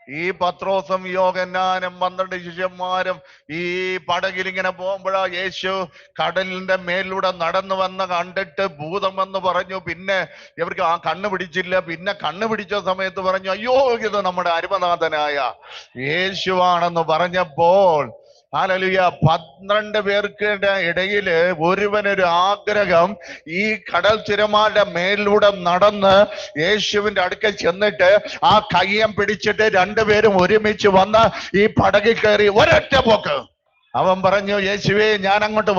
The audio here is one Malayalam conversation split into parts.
ഈ പത്രോസും യോഹന്നാനും 12 ശിഷ്യന്മാരും ഈ പടകിൽ ഇങ്ങനെ പോകുമ്പോഴാ യേശു കടലിന്റെ മേലിലൂടെ നടന്നു വന്ന് കണ്ടിട്ട് ഭൂതമെന്ന് പറഞ്ഞു. പിന്നെ ഇവർക്ക് ആ കണ്ണ് പിടിച്ചില്ല. പിന്നെ കണ്ണ് പിടിച്ച സമയത്ത് പറഞ്ഞു, അയ്യോ ഇത് നമ്മുടെ അരുമനാഥനായ യേശുവാണെന്ന് പറഞ്ഞപ്പോൾ ഹല്ലേലൂയ, 12 പേർക്ക് ഇടയില് ഒരുവനൊരു ആഗ്രഹം, ഈ കടൽ തിരമാലയുടെ മേലിലൂടെ നടന്ന് യേശുവിന്റെ അടുക്കൽ ചെന്നിട്ട് ആ കയ്യം പിടിച്ചിട്ട് രണ്ടുപേരും ഒരുമിച്ച് വന്ന് ഈ പടകിൽ കയറി ഒരൊറ്റ പോക്ക്. അവൻ പറഞ്ഞു, യേശുവേ ഞാൻ അങ്ങോട്ട്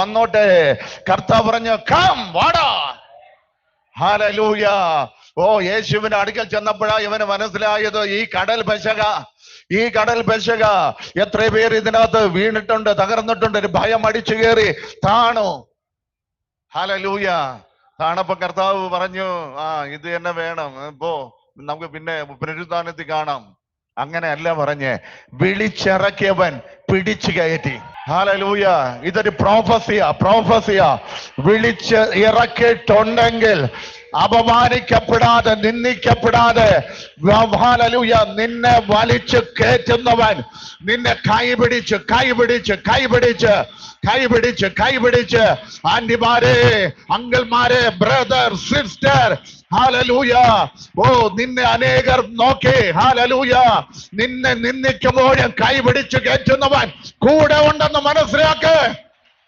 വന്നോട്ടെ. കർത്താവ് പറഞ്ഞു, കം, വാടാ. ഹല്ലേലൂയ. ഓ, യേശുവിന്റെ അടുക്കൽ ചെന്നപ്പോഴാ ഇവന് മനസ്സിലായത് ഈ കടൽ പെശക. എത്ര പേര് ഇതിനകത്ത് വീണിട്ടുണ്ട്, തകർന്നിട്ടുണ്ട്, ഒരു ഭയം അടിച്ചു കയറി താണു. ഹല്ലേലൂയ. താണപ്പോ കർത്താവ് പറഞ്ഞു, ഇത് തന്നെ വേണം, പോ, നമുക്ക് പിന്നെ പുനരുത്ഥാനത്തിൽ കാണാം. അങ്ങനെയല്ല പറഞ്ഞേ, വിളിച്ചിറക്കിയവൻ പിടിച്ചു കയറ്റി. ഹല്ലേലൂയ. ഇതൊരു പ്രോഫസിയ. വിളിച്ച് ഇറക്കിയിട്ടുണ്ടെങ്കിൽ അപമാനിക്കപ്പെടാതെ, നിന്ദിക്കപ്പെടാതെ, ഹല്ലേലൂയ, നിന്നെ വലിച്ചു കയറ്റുന്നവൻ നിന്നെ കൈപിടിച്ച് ആന്റിമാരെ, അങ്കിൾമാരെ, ബ്രദർ, സിസ്റ്റർ, ഹല്ലേലൂയ. ഓ, നിന്നെ അനേകർ നോക്കി, ഹല്ലേലൂയ, നിന്നെ നിന്ദിക്കുമ്പോഴും കൈപിടിച്ച് കയറ്റുന്നവൻ കൂടെ ഉണ്ടെന്ന് മനസ്സിലാക്ക്.